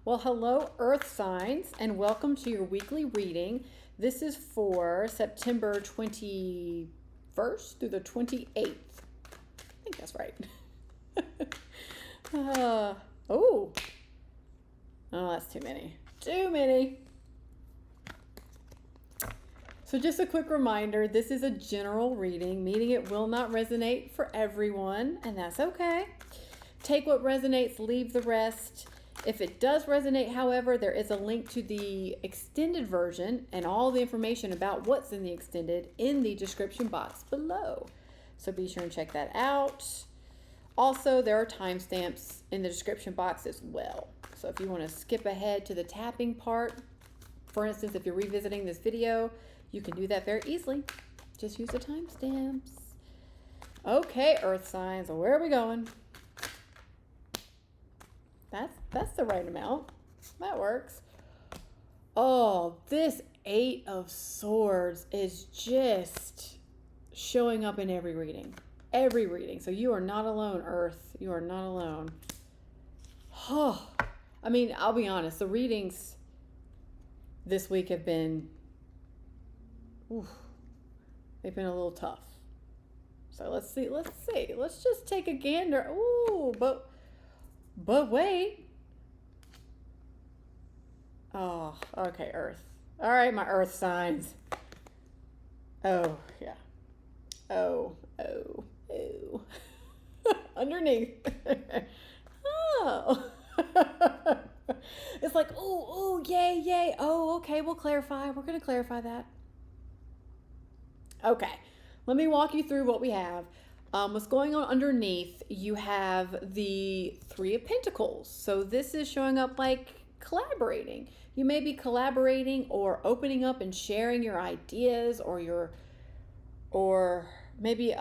Well, hello, Earth signs, and welcome to your weekly reading. This is for September 21st through the 28th. I think that's right. Oh, that's too many. Too many. So just a quick reminder, this is a general reading, meaning it will not resonate for everyone, and that's okay. Take what resonates, leave the rest. If it does resonate, however, there is a link to the extended version and all the information about what's in the extended in the description box below. So be sure and check that out. Also, there are timestamps in the description box as well. So if you want to skip ahead to the tapping part, for instance, if you're revisiting this video, you can do that very easily. Just use the timestamps. Okay, Earth signs, where are we going? That's the right amount. That works. Oh, this 8 of Swords is just showing up in every reading. Every reading. So you are not alone, Earth. You are not alone. Oh, I mean, I'll be honest. The readings this week have been, they've been a little tough. So let's see. Let's just take a gander. Ooh, but wait. Oh, okay, Earth. All right, my Earth signs. Oh, yeah. Oh. Underneath. Oh. It's like, oh, yay. Oh, okay, we'll clarify. We're going to clarify that. Okay, let me walk you through what we have. What's going on underneath, you have the 3 of Pentacles. So this is showing up like collaborating. You may be collaborating or opening up and sharing your ideas or maybe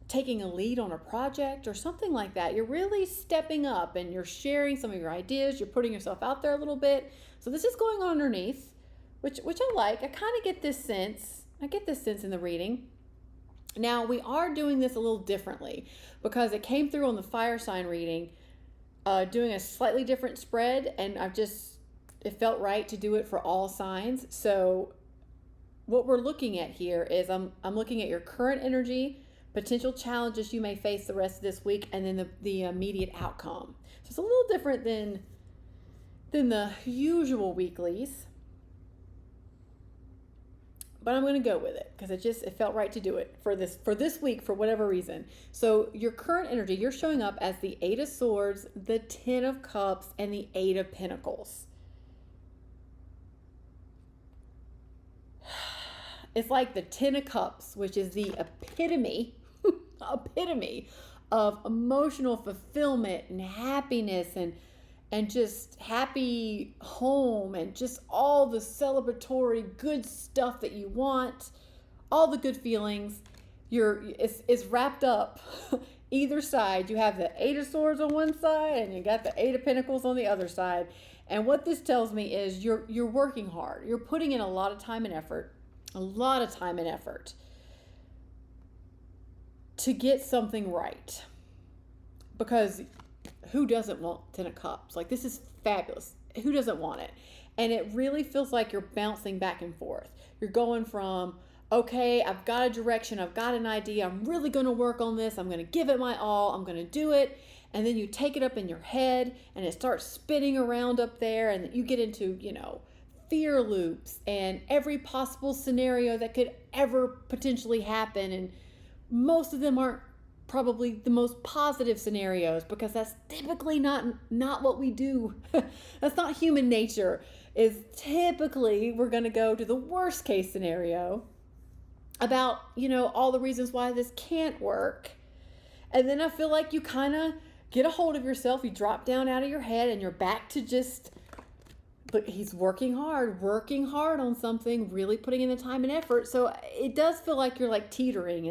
taking a lead on a project or something like that. You're really stepping up and you're sharing some of your ideas. You're putting yourself out there a little bit. So this is going on underneath, which I like. I kind of get this sense. I get this sense in the reading. Now, we are doing this a little differently because it came through on the fire sign reading, doing a slightly different spread, and it felt right to do it for all signs. So what we're looking at here is I'm looking at your current energy, potential challenges you may face the rest of this week, and then the immediate outcome. So it's a little different than the usual weeklies. But I'm going to go with it because it felt right to do it for this week for whatever reason. So your current energy, you're showing up as the 8 of Swords, the 10 of Cups, and the 8 of Pentacles. It's like the 10 of Cups, which is the epitome of emotional fulfillment and happiness and just happy home and just all the celebratory good stuff that you want, all the good feelings. It's wrapped up. Either side, you have the 8 of Swords on one side and you got the 8 of Pentacles on the other side. And what this tells me is you're working hard. You're putting in a lot of time and effort to get something right. Because who doesn't want 10 of Cups? Like, this is fabulous. Who doesn't want it? And it really feels like you're bouncing back and forth. You're going from, okay, I've got a direction, I've got an idea, I'm really going to work on this, I'm going to give it my all, I'm going to do it. And then you take it up in your head and it starts spinning around up there, and you get into, fear loops and every possible scenario that could ever potentially happen. And most of them aren't probably the most positive scenarios because that's typically not what we do. That's not human nature. Is typically we're going to go to the worst case scenario about, all the reasons why this can't work. And then I feel like you kind of get a hold of yourself, you drop down out of your head and you're back to just, but he's working hard on something, really putting in the time and effort. So it does feel like you're like teetering.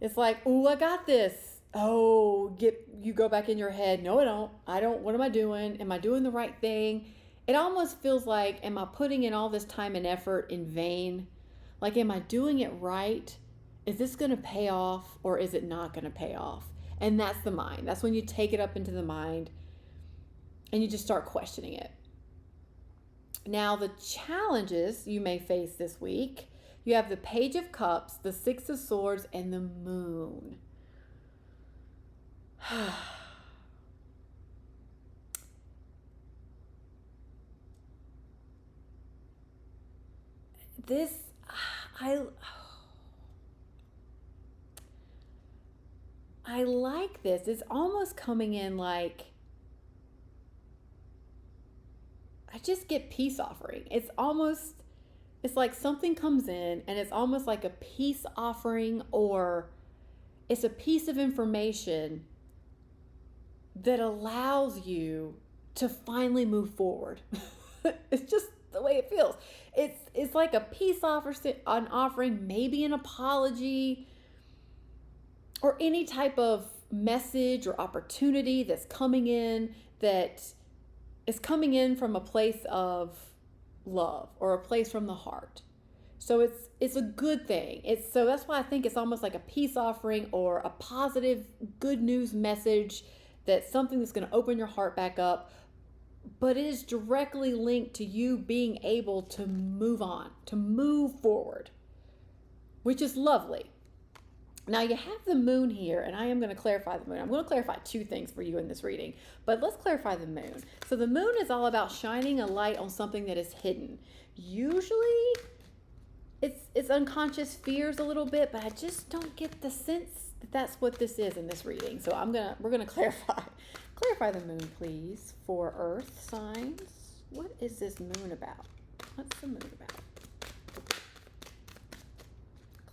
It's like, oh, I got this. Oh, you go back in your head. No, I don't. What am I doing? Am I doing the right thing? It almost feels like, am I putting in all this time and effort in vain? Like, am I doing it right? Is this going to pay off or is it not going to pay off? And that's the mind. That's when you take it up into the mind and you just start questioning it. Now, the challenges you may face this week, you have the Page of Cups, the Six of Swords, and the Moon. This, I like this. It's almost coming in like, I just get peace offering. It's like something comes in and it's almost like a peace offering, or it's a piece of information that allows you to finally move forward. It's just the way it feels. It's like a peace offering, maybe an apology, or any type of message or opportunity that's coming in that is coming in from a place of love or a place from the heart. So it's a good thing. So that's why I think it's almost like a peace offering or a positive good news message, that's something that's going to open your heart back up, but it is directly linked to you being able to move on, to move forward, which is lovely. Now you have the Moon here, and I am going to clarify the Moon. I'm going to clarify two things for you in this reading, but let's clarify the Moon. So the Moon is all about shining a light on something that is hidden. Usually it's unconscious fears a little bit, but I just don't get the sense that that's what this is in this reading. So we're going to clarify the Moon, please, for Earth signs. What is this Moon about? What's the Moon about?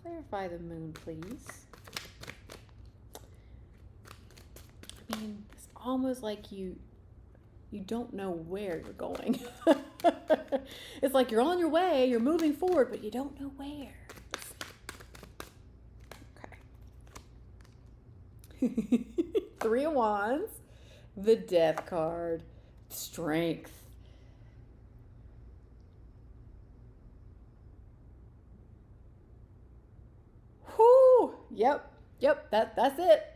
Clarify the Moon, please. I mean, it's almost like you don't know where you're going. It's like you're on your way, you're moving forward, but you don't know where. Okay. Three of Wands, the Death card, Strength. Whoo! Yep, that's it.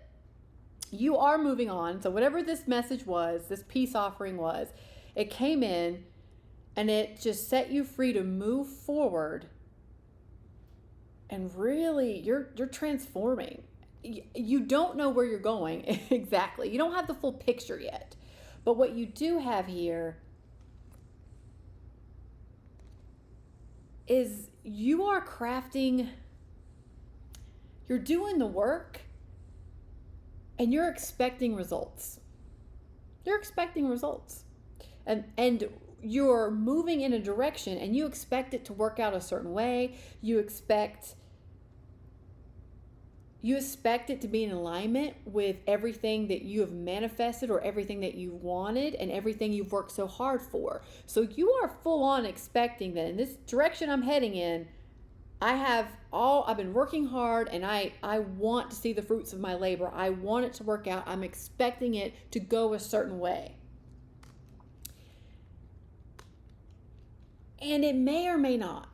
You are moving on. So whatever this message was, this peace offering was, it came in and it just set you free to move forward. And really, you're transforming. You don't know where you're going exactly. You don't have the full picture yet. But what you do have here is you are crafting, you're doing the work, and you're expecting results. You're expecting results. And you're moving in a direction and you expect it to work out a certain way. You expect it to be in alignment with everything that you have manifested or everything that you wanted and everything you've worked so hard for. So you are full on expecting that in this direction I'm heading in, I've been working hard and I want to see the fruits of my labor. I want it to work out. I'm expecting it to go a certain way. And it may or may not.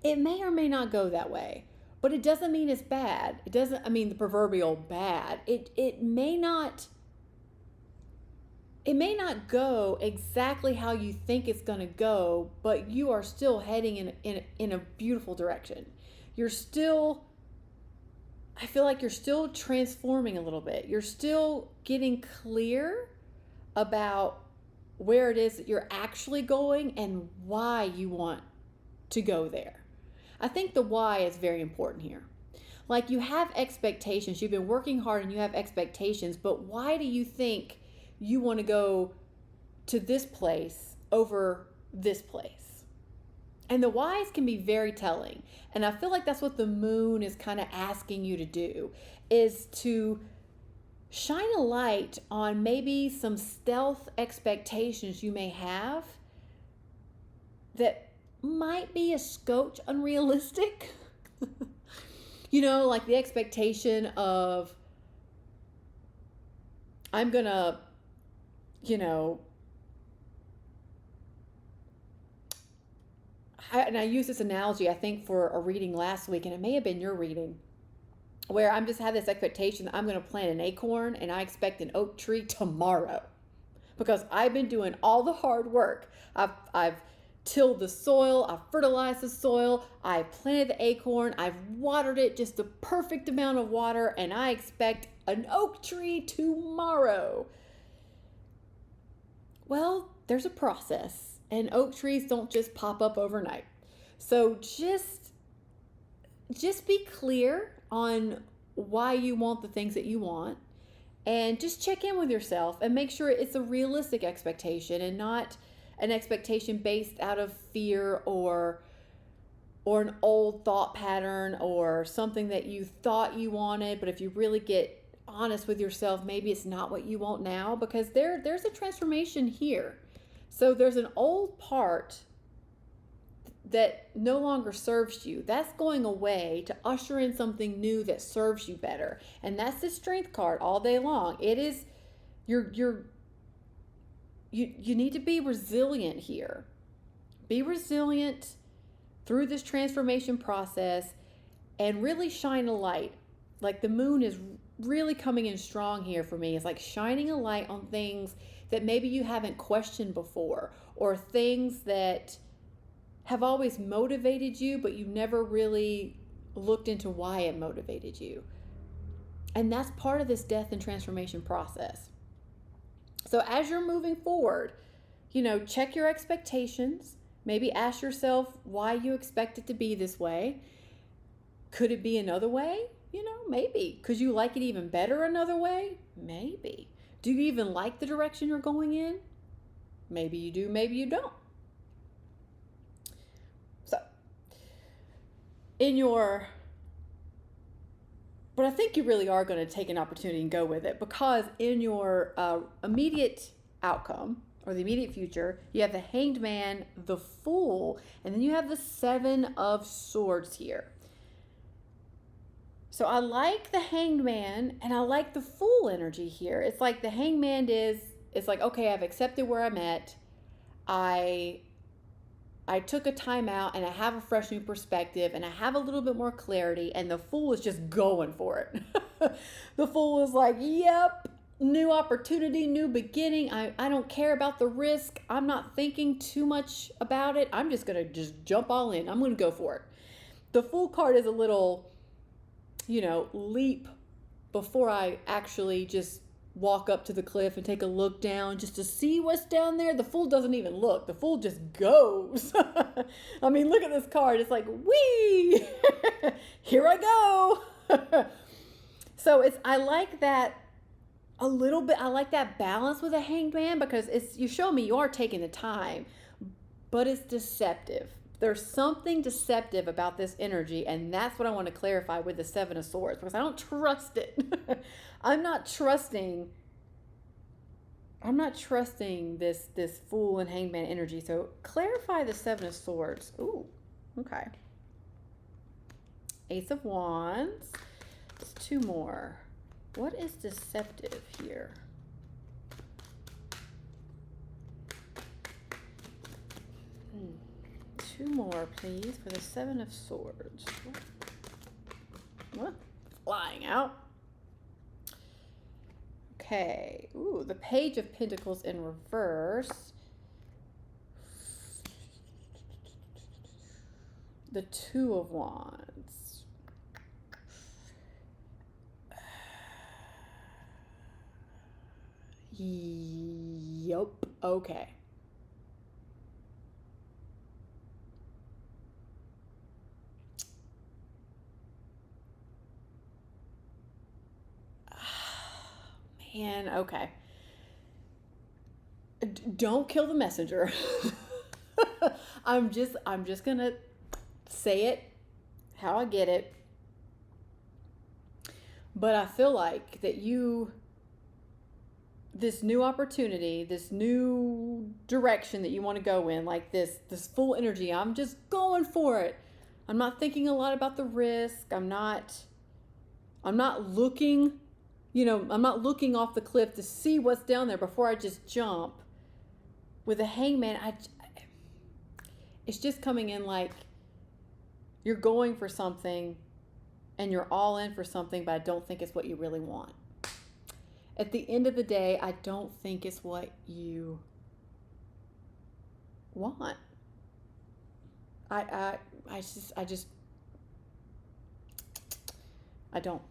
It may or may not go that way. But it doesn't mean it's bad. It doesn't, I mean, the proverbial bad. It may not go exactly how you think it's going to go, but you are still heading in a beautiful direction. I feel like you're still transforming a little bit. You're still getting clear about where it is that you're actually going and why you want to go there. I think the why is very important here. Like, you have expectations. You've been working hard and you have expectations, but why do you think you want to go to this place over this place? And the whys can be very telling. And I feel like that's what the Moon is kind of asking you to do, is to shine a light on maybe some stealth expectations you may have that might be a scotch unrealistic. Like the expectation of, I'm gonna, and I used this analogy, I think, for a reading last week, and it may have been your reading, where I'm just have this expectation that I'm going to plant an acorn and I expect an oak tree tomorrow because I've been doing all the hard work. I've tilled the soil, I've fertilized the soil, I planted the acorn, I've watered it just the perfect amount of water, and I expect an oak tree tomorrow. Well, there's a process, and oak trees don't just pop up overnight. So just be clear on why you want the things that you want, and just check in with yourself and make sure it's a realistic expectation and not an expectation based out of fear or an old thought pattern or something that you thought you wanted, but if you really get honest with yourself, maybe it's not what you want now, because there's a transformation here. So there's an old part that no longer serves you. That's going away to usher in something new that serves you better. And that's the Strength card all day long. It is you need to be resilient here. Be resilient through this transformation process and really shine a light. Like the moon is really coming in strong here for me. It's like shining a light on things that maybe you haven't questioned before, or things that have always motivated you, but you never really looked into why it motivated you. And that's part of this death and transformation process. So as you're moving forward, check your expectations. Maybe ask yourself why you expect it to be this way. Could it be another way? Maybe. Could you like it even better another way? Maybe. Do you even like the direction you're going in? Maybe you do, maybe you don't. So, but I think you really are going to take an opportunity and go with it, because in your immediate outcome or the immediate future, you have the Hanged Man, the Fool, and then you have the Seven of Swords here. So I like the Hanged Man and I like the Fool energy here. It's like the Hanged Man it's like, okay, I've accepted where I'm at. I took a time out and I have a fresh new perspective and I have a little bit more clarity, and the Fool is just going for it. The Fool is like, yep, new opportunity, new beginning. I don't care about the risk. I'm not thinking too much about it. I'm just going to just jump all in. I'm going to go for it. The Fool card is a little, leap before I actually just walk up to the cliff and take a look down just to see what's down there. The Fool doesn't even look. The Fool just goes. I mean, look at this card. It's like, whee! Here I go. So I like that a little bit. I like that balance with a Hanged Man, because you show me you are taking the time, but it's deceptive. There's something deceptive about this energy, and that's what I want to clarify with the Seven of Swords, because I don't trust it. I'm not trusting this Fool and Hanged Man energy. So clarify the Seven of Swords. Ooh, okay. Ace of Wands. It's two more. What is deceptive here? Two more, please, for the Seven of Swords. What? Flying out. Okay. Ooh, the Page of Pentacles in reverse. The Two of Wands. Yup. Okay. Man, okay. Don't kill the messenger. I'm just gonna say it how I get it. But I feel like that this new opportunity, this new direction that you want to go in, like this full energy, I'm just going for it. I'm not thinking a lot about the risk. I'm not looking, I'm not looking off the cliff to see what's down there before I just jump. With a Hangman, it's just coming in like you're going for something and you're all in for something, but I don't think it's what you really want. At the end of the day, I don't think it's what you want. I don't.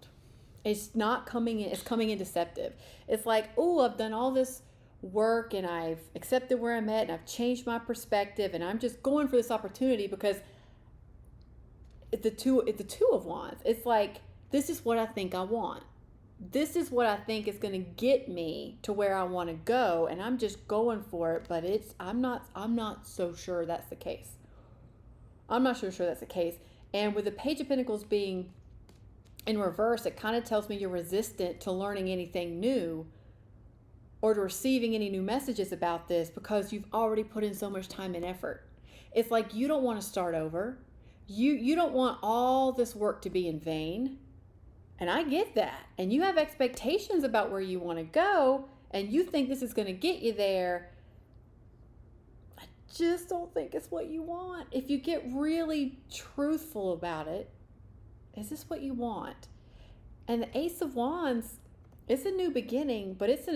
It's not coming in. It's coming in deceptive. It's like, oh, I've done all this work and I've accepted where I'm at and I've changed my perspective and I'm just going for this opportunity because it's the two of wands. It's like, this is what I think I want. This is what I think is going to get me to where I want to go, and I'm just going for it, but I'm not so sure that's the case. I'm not so sure that's the case. And with the Page of Pentacles being in reverse, it kind of tells me you're resistant to learning anything new or to receiving any new messages about this because you've already put in so much time and effort. It's like you don't want to start over. You don't want all this work to be in vain. And I get that. And you have expectations about where you want to go, and you think this is going to get you there. I just don't think it's what you want. If you get really truthful about it, is this what you want? And the Ace of Wands, it's a new beginning, but it's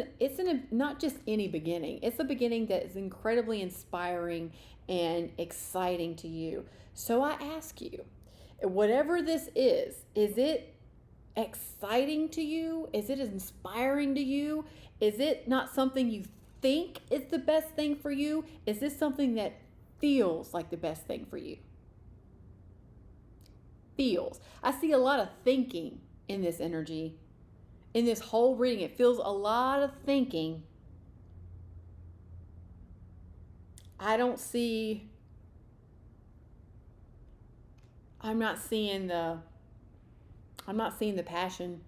not just any beginning. It's a beginning that is incredibly inspiring and exciting to you. So I ask you, whatever this is it exciting to you? Is it inspiring to you? Is it not something you think is the best thing for you? Is this something that feels like the best thing for you? Feels. I see a lot of thinking in this energy. In this whole reading, it feels a lot of thinking. I'm not seeing the passion.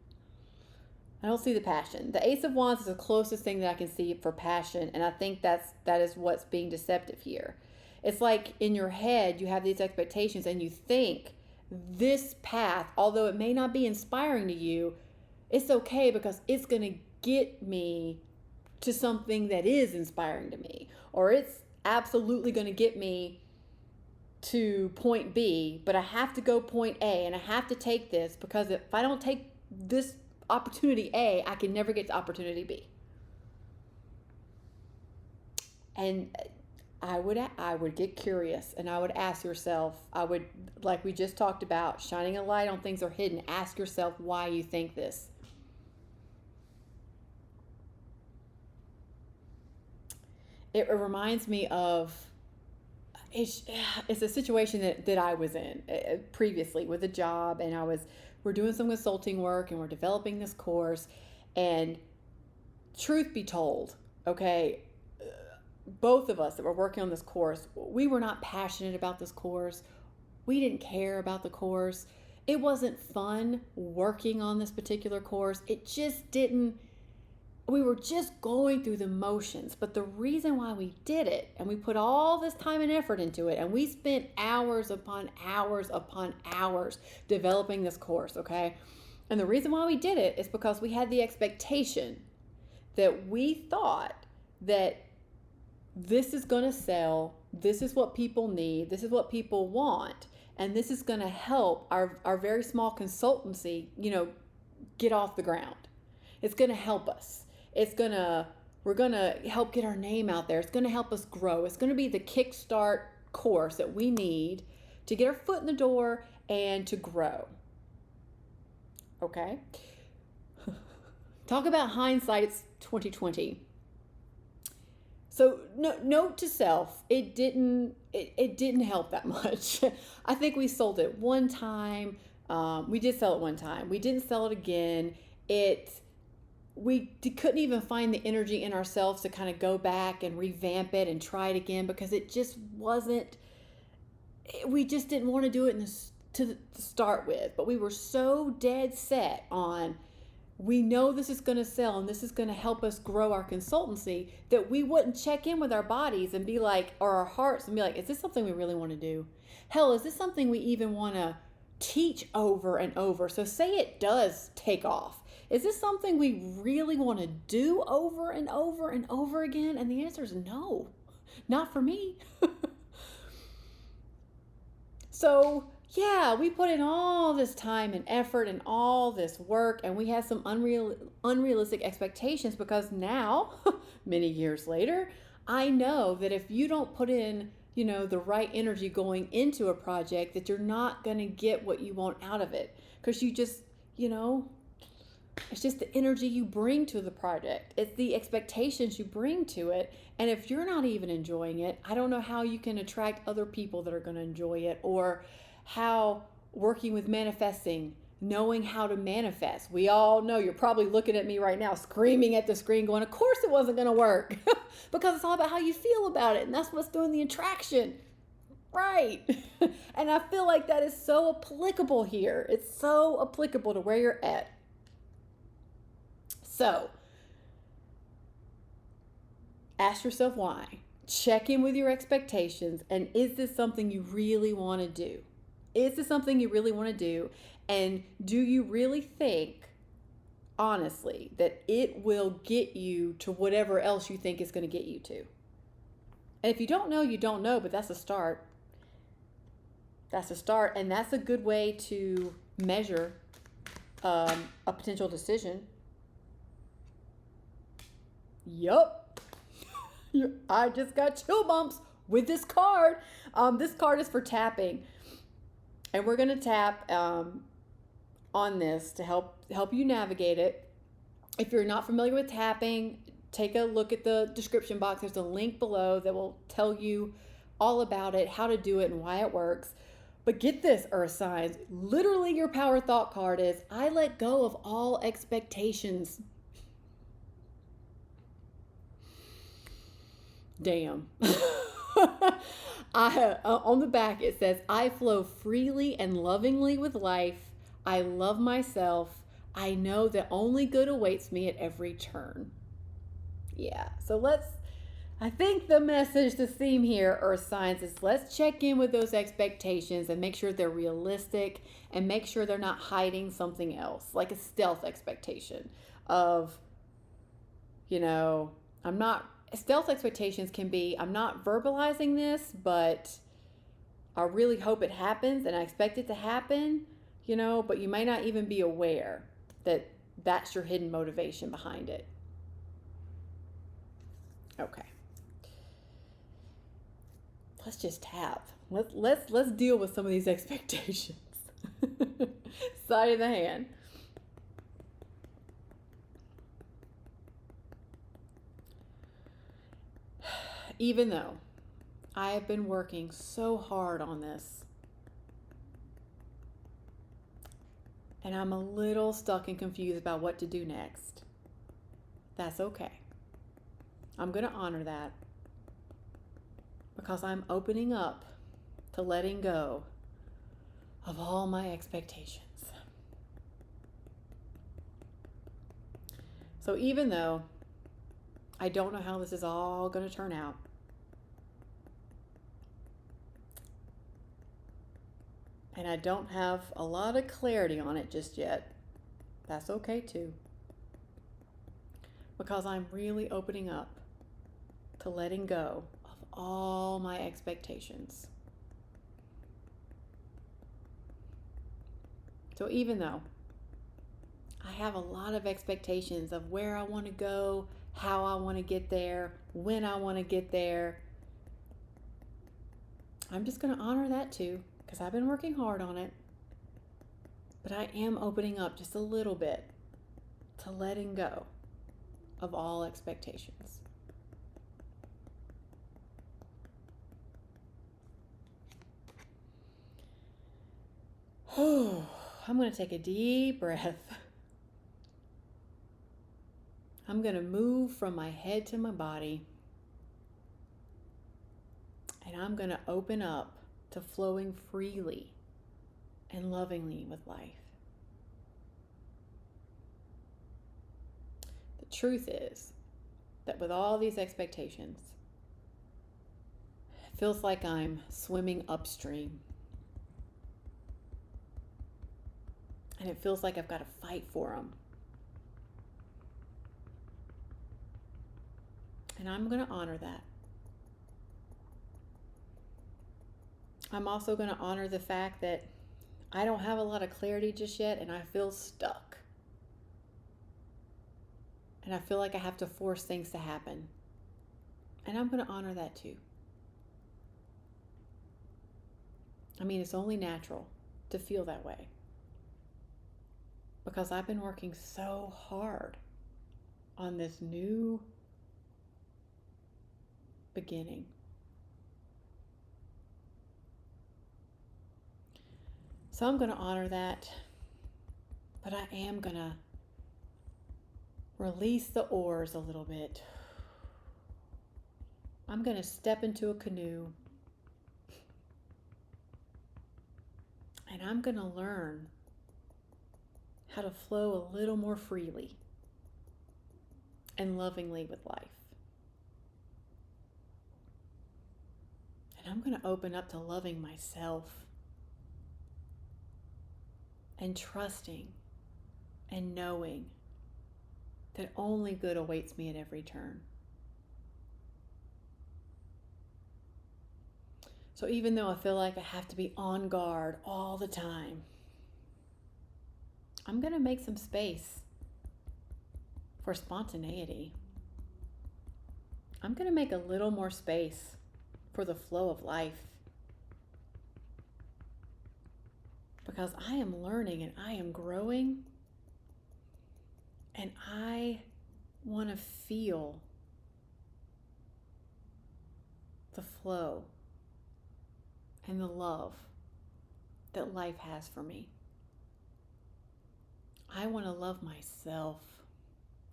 I don't see the passion. The Ace of Wands is the closest thing that I can see for passion, and I think that is what's being deceptive here. It's like in your head you have these expectations and you think this path, although it may not be inspiring to you, it's okay because it's going to get me to something that is inspiring to me, or it's absolutely going to get me to point B, but I have to go point A, and I have to take this because if I don't take this opportunity A, I can never get to opportunity B. And I would get curious, and I would ask yourself, like we just talked about, shining a light on things that are hidden. Ask yourself why you think this. It reminds me of it's a situation that I was in previously with a job, and we're doing some consulting work and we're developing this course, and truth be told, okay, both of us that were working on this course, we were not passionate about this course. We didn't care about the course. It wasn't fun working on this particular course. It just didn't. We were just going through the motions, but the reason why we did it, and we put all this time and effort into it, and we spent hours upon hours upon hours developing this course, okay? And the reason why we did it is because we had the expectation that we thought that this is going to sell, this is what people need, this is what people want, and this is going to help our very small consultancy, get off the ground. It's going to help us. We're going to help get our name out there. It's going to help us grow. It's going to be the kickstart course that we need to get our foot in the door and to grow. Okay? Talk about hindsight, it's 2020. So note to self, it didn't help that much. I think we sold it one time. We did sell it one time. We didn't sell it again. We couldn't even find the energy in ourselves to kind of go back and revamp it and try it again because it just wasn't, we just didn't want to do it to start with. But we were so dead set on, we know this is going to sell and this is going to help us grow our consultancy, that we wouldn't check in with our bodies and be like, or our hearts and be like, is this something we really want to do? Hell, is this something we even want to teach over and over? So say it does take off. Is this something we really want to do over and over and over again? And the answer is no, not for me. So yeah, we put in all this time and effort and all this work, and we have some unrealistic expectations because now, many years later, I know that if you don't put in, the right energy going into a project, that you're not going to get what you want out of it because you just, it's just the energy you bring to the project. It's the expectations you bring to it. And if you're not even enjoying it, I don't know how you can attract other people that are going to enjoy it, or how working with manifesting, knowing how to manifest. We all know, you're probably looking at me right now, screaming at the screen, going, of course it wasn't going to work. Because it's all about how you feel about it. And that's what's doing the attraction. Right. And I feel like that is so applicable here. It's so applicable to where you're at. So, ask yourself why. Check in with your expectations. And is this something you really want to do? Is this something you really want to do? And do you really think, honestly, that it will get you to whatever else you think it's going to get you to? And if you don't know, you don't know, but that's a start. That's a start. And that's a good way to measure a potential decision. Yup. I just got chill bumps with this card. This card is for tapping. And we're going to tap on this to help you navigate it. If you're not familiar with tapping, take a look at the description box. There's a link below that will tell you all about it, how to do it, and why it works. But get this, Earth signs. Literally, your power thought card is, I let go of all expectations. Damn. On the back it says, I flow freely and lovingly with life. I love myself. I know that only good awaits me at every turn. Yeah, so I think the message, the theme here, Earth signs, is let's check in with those expectations and make sure they're realistic, and make sure they're not hiding something else, like a stealth expectation of, stealth expectations can be, I'm not verbalizing this, but I really hope it happens and I expect it to happen, but you may not even be aware that that's your hidden motivation behind it. Okay. Let's just tap. Let's deal with some of these expectations. Side of the hand. Even though I have been working so hard on this, and I'm a little stuck and confused about what to do next, that's okay. I'm going to honor that because I'm opening up to letting go of all my expectations. So even though I don't know how this is all going to turn out, and I don't have a lot of clarity on it just yet, that's okay too. Because I'm really opening up to letting go of all my expectations. So even though I have a lot of expectations of where I want to go, how I want to get there, when I want to get there, I'm just going to honor that too, because I've been working hard on it. But I am opening up just a little bit to letting go of all expectations. I'm going to take a deep breath. I'm going to move from my head to my body. And I'm going to open up to flowing freely and lovingly with life. The truth is that with all these expectations, it feels like I'm swimming upstream. And it feels like I've got to fight for them. And I'm going to honor that. I'm also going to honor the fact that I don't have a lot of clarity just yet, and I feel stuck. And I feel like I have to force things to happen. And I'm going to honor that too. I mean, it's only natural to feel that way. Because I've been working so hard on this new beginning. So I'm going to honor that. But I am going to release the oars a little bit. I'm going to step into a canoe. And I'm going to learn how to flow a little more freely and lovingly with life. And I'm going to open up to loving myself and trusting and knowing that only good awaits me at every turn. So even though I feel like I have to be on guard all the time, I'm going to make some space for spontaneity. I'm going to make a little more space for the flow of life. Because I am learning and I am growing. And I want to feel the flow and the love that life has for me. I want to love myself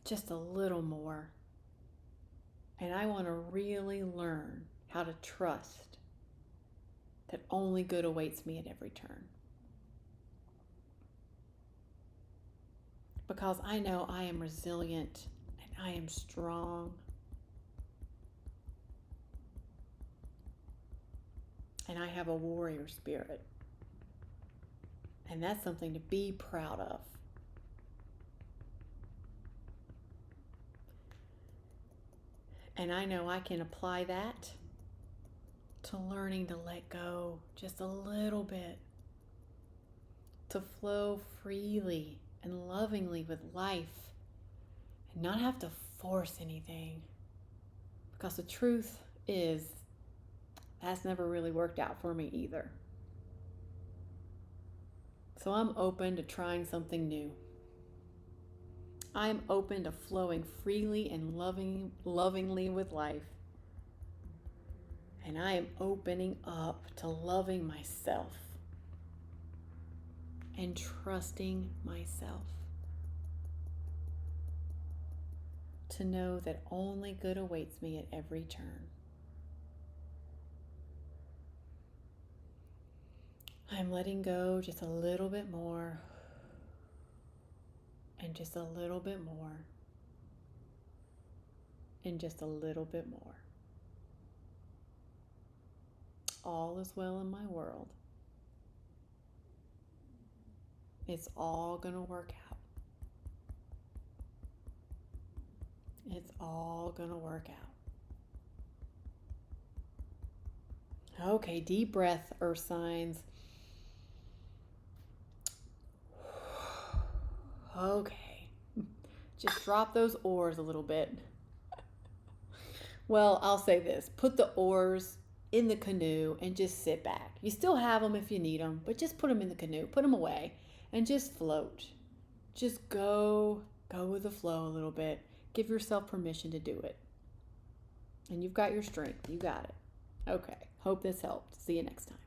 just a little more. And I want to really learn how to trust that only good awaits me at every turn. Because I know I am resilient and I am strong. And I have a warrior spirit. And that's something to be proud of. And I know I can apply that to learning to let go just a little bit. To flow freely and lovingly with life. And not have to force anything. Because the truth is, that's never really worked out for me either. So I'm open to trying something new. I'm open to flowing freely and lovingly with life. And I am opening up to loving myself and trusting myself. To know that only good awaits me at every turn. I'm letting go just a little bit more. And just a little bit more. And just a little bit more. All is well in my world. It's all going to work out. It's all going to work out. Okay, deep breath, earth signs. Okay, just drop those oars a little bit. Well, I'll say this. Put the oars in the canoe and just sit back. You still have them if you need them, but just put them in the canoe. Put them away and just float. Just go with the flow a little bit. Give yourself permission to do it. And you've got your strength. You got it. Okay, hope this helped. See you next time.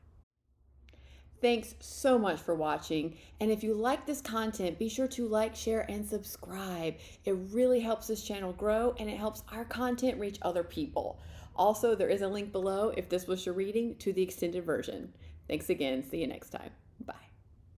Thanks so much for watching. And if you like this content, be sure to like, share, and subscribe. It really helps this channel grow and it helps our content reach other people. Also, there is a link below if this was your reading to the extended version. Thanks again. See you next time. Bye.